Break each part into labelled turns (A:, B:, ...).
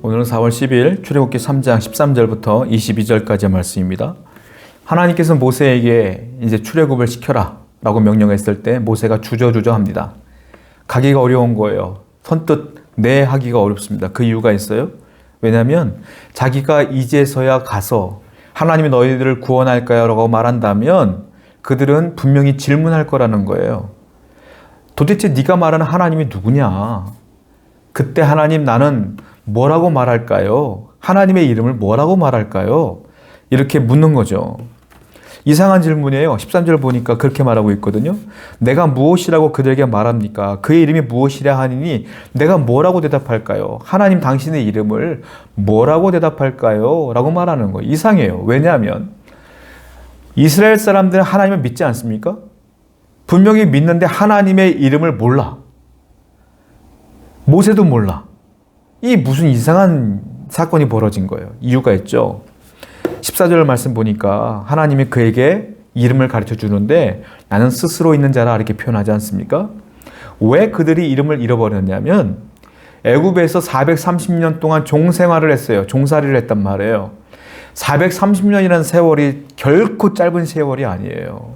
A: 오늘은 4월 10일 출애굽기 3장 13절부터 22절까지의 말씀입니다. 하나님께서 모세에게 이제 출애굽을 시켜라 라고 명령했을 때 모세가 주저주저합니다. 가기가 어려운 거예요. 선뜻 네 하기가 어렵습니다. 그 이유가 있어요. 왜냐하면 자기가 이제서야 가서 하나님이 너희들을 구원할까요? 라고 말한다면 그들은 분명히 질문할 거라는 거예요. 도대체 네가 말하는 하나님이 누구냐? 그때 하나님 나는 뭐라고 말할까요? 하나님의 이름을 뭐라고 말할까요? 이렇게 묻는 거죠. 이상한 질문이에요. 13절 보니까 그렇게 말하고 있거든요. 내가 무엇이라고 그들에게 말합니까? 그의 이름이 무엇이라 하니니 내가 뭐라고 대답할까요? 하나님 당신의 이름을 뭐라고 대답할까요? 라고 말하는 거예요. 이상해요. 왜냐하면 이스라엘 사람들은 하나님을 믿지 않습니까? 분명히 믿는데 하나님의 이름을 몰라. 모세도 몰라. 이 무슨 이상한 사건이 벌어진 거예요. 이유가 있죠. 14절 말씀 보니까 하나님이 그에게 이름을 가르쳐 주는데 나는 스스로 있는 자라 이렇게 표현하지 않습니까? 왜 그들이 이름을 잃어버렸냐면 애굽에서 430년 동안 종생활을 했어요. 종살이를 했단 말이에요. 430년이라는 세월이 결코 짧은 세월이 아니에요.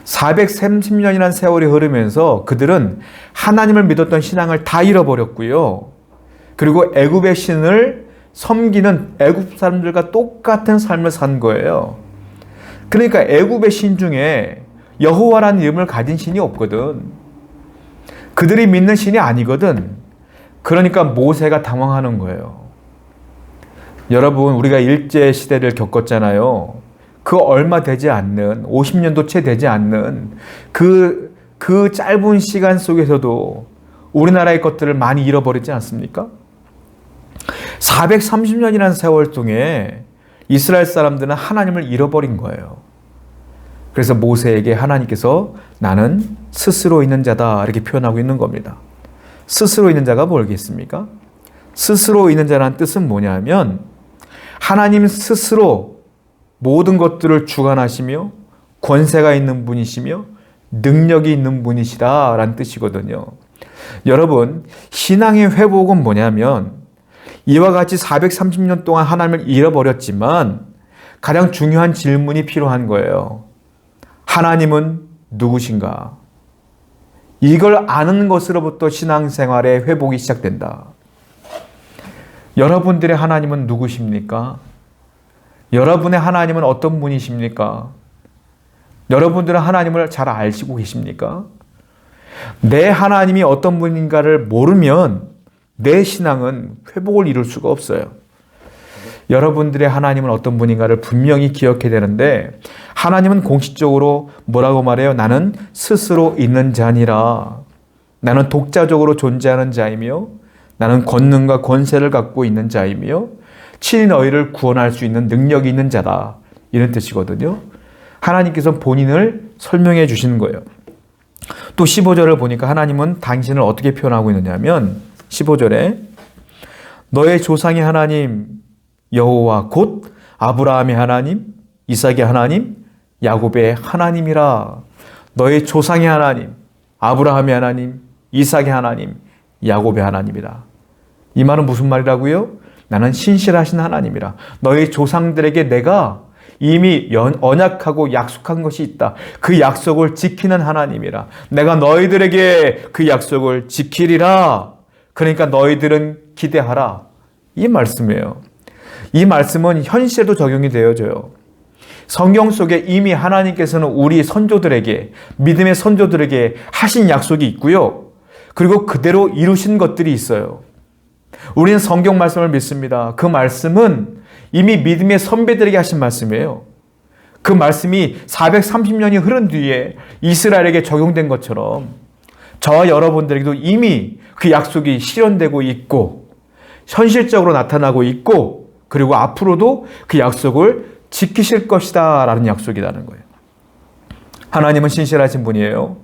A: 430년이라는 세월이 흐르면서 그들은 하나님을 믿었던 신앙을 다 잃어버렸고요. 그리고 애굽의 신을 섬기는 애굽 사람들과 똑같은 삶을 산 거예요. 그러니까 애굽의 신 중에 여호와라는 이름을 가진 신이 없거든. 그들이 믿는 신이 아니거든. 그러니까 모세가 당황하는 거예요. 여러분, 우리가 일제 시대를 겪었잖아요. 그 얼마 되지 않는 50년도 채 되지 않는 그 짧은 시간 속에서도 우리나라의 것들을 많이 잃어버리지 않습니까? 430년이라는 세월 동에 이스라엘 사람들은 하나님을 잃어버린 거예요. 그래서 모세에게 하나님께서 나는 스스로 있는 자다 이렇게 표현하고 있는 겁니다. 스스로 있는 자가 뭐겠습니까? 스스로 있는 자라는 뜻은 뭐냐면 하나님 스스로 모든 것들을 주관하시며 권세가 있는 분이시며 능력이 있는 분이시다라는 뜻이거든요. 여러분, 신앙의 회복은 뭐냐면 이와 같이 430년 동안 하나님을 잃어버렸지만 가장 중요한 질문이 필요한 거예요. 하나님은 누구신가? 이걸 아는 것으로부터 신앙생활의 회복이 시작된다. 여러분들의 하나님은 누구십니까? 여러분의 하나님은 어떤 분이십니까? 여러분들은 하나님을 잘 아시고 계십니까? 내 하나님이 어떤 분인가를 모르면 내 신앙은 회복을 이룰 수가 없어요. 여러분들의 하나님은 어떤 분인가를 분명히 기억해야 되는데 하나님은 공식적으로 뭐라고 말해요? 나는 스스로 있는 자니라. 나는 독자적으로 존재하는 자이며 나는 권능과 권세를 갖고 있는 자이며 친히 너희를 구원할 수 있는 능력이 있는 자다. 이런 뜻이거든요. 하나님께서 본인을 설명해 주시는 거예요. 또 15절을 보니까 하나님은 당신을 어떻게 표현하고 있느냐면 15절에 너의 조상의 하나님 여호와 곧 아브라함의 하나님, 이삭의 하나님, 야곱의 하나님이라. 너의 조상의 하나님, 아브라함의 하나님, 이삭의 하나님, 야곱의 하나님이라. 이 말은 무슨 말이라고요? 나는 신실하신 하나님이라. 너희 조상들에게 내가 이미 언약하고 약속한 것이 있다. 그 약속을 지키는 하나님이라. 내가 너희들에게 그 약속을 지키리라. 그러니까 너희들은 기대하라. 이 말씀이에요. 이 말씀은 현실에도 적용이 되어져요. 성경 속에 이미 하나님께서는 우리 선조들에게, 믿음의 선조들에게 하신 약속이 있고요. 그리고 그대로 이루신 것들이 있어요. 우리는 성경 말씀을 믿습니다. 그 말씀은 이미 믿음의 선배들에게 하신 말씀이에요. 그 말씀이 430년이 흐른 뒤에 이스라엘에게 적용된 것처럼 저와 여러분들에게도 이미 그 약속이 실현되고 있고 현실적으로 나타나고 있고 그리고 앞으로도 그 약속을 지키실 것이다 라는 약속이라는 거예요. 하나님은 신실하신 분이에요.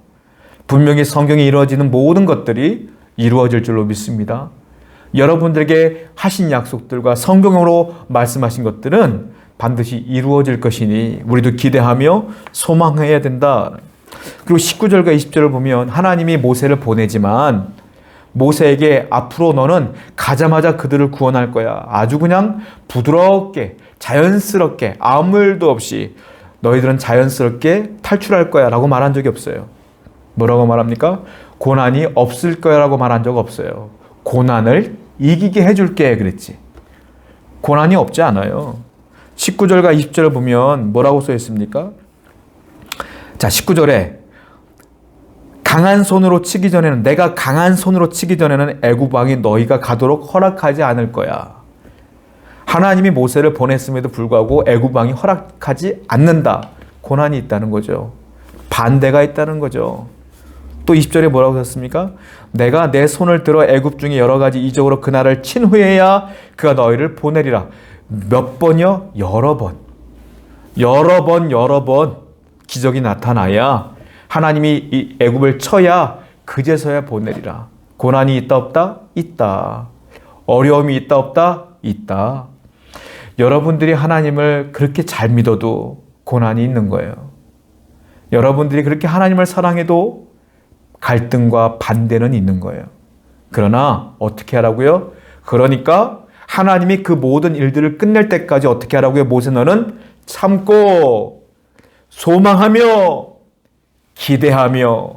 A: 분명히 성경에 이루어지는 모든 것들이 이루어질 줄로 믿습니다. 여러분들에게 하신 약속들과 성경으로 말씀하신 것들은 반드시 이루어질 것이니 우리도 기대하며 소망해야 된다. 그리고 19절과 20절을 보면 하나님이 모세를 보내지만 모세에게 앞으로 너는 가자마자 그들을 구원할 거야. 아주 그냥 부드럽게, 자연스럽게, 아무 일도 없이 너희들은 자연스럽게 탈출할 거야 라고 말한 적이 없어요. 뭐라고 말합니까? 고난이 없을 거야 라고 말한 적 없어요. 고난을 이기게 해줄게 그랬지. 고난이 없지 않아요. 19절과 20절을 보면 뭐라고 써 있습니까? 자, 19절에 강한 손으로 치기 전에는, 내가 강한 손으로 치기 전에는 애굽 왕이 너희가 가도록 허락하지 않을 거야. 하나님이 모세를 보냈음에도 불구하고 애굽 왕이 허락하지 않는다. 고난이 있다는 거죠. 반대가 있다는 거죠. 또 20절에 뭐라고 썼습니까? 내가 내 손을 들어 애굽 중에 여러 가지 이적으로 그날을 친 후에야 그가 너희를 보내리라. 몇 번이요? 여러 번. 여러 번 기적이 나타나야, 하나님이 이 애굽을 쳐야 그제서야 보내리라. 고난이 있다 없다? 있다. 어려움이 있다 없다? 있다. 여러분들이 하나님을 그렇게 잘 믿어도 고난이 있는 거예요. 여러분들이 그렇게 하나님을 사랑해도 갈등과 반대는 있는 거예요. 그러나 어떻게 하라고요? 그러니까 하나님이 그 모든 일들을 끝낼 때까지 어떻게 하라고요? 모세 너는 참고 소망하며 기대하며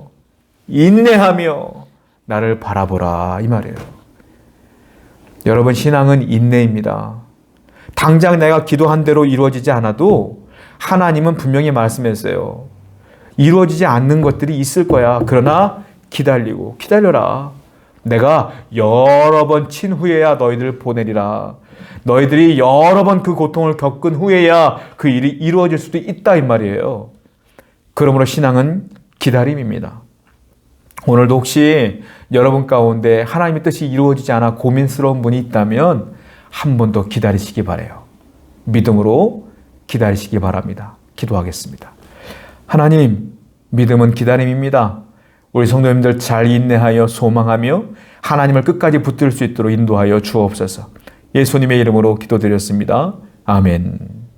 A: 인내하며 나를 바라보라 이 말이에요. 여러분, 신앙은 인내입니다. 당장 내가 기도한 대로 이루어지지 않아도 하나님은 분명히 말씀했어요. 이루어지지 않는 것들이 있을 거야. 그러나 기다려라. 내가 여러 번 친 후에야 너희들을 보내리라. 너희들이 여러 번 그 고통을 겪은 후에야 그 일이 이루어질 수도 있다 이 말이에요. 그러므로 신앙은 기다림입니다. 오늘도 혹시 여러분 가운데 하나님의 뜻이 이루어지지 않아 고민스러운 분이 있다면 한 번 더 기다리시기 바라요. 믿음으로 기다리시기 바랍니다. 기도하겠습니다. 하나님, 믿음은 기다림입니다. 우리 성도님들 잘 인내하여 소망하며 하나님을 끝까지 붙들 수 있도록 인도하여 주옵소서. 예수님의 이름으로 기도드렸습니다. 아멘.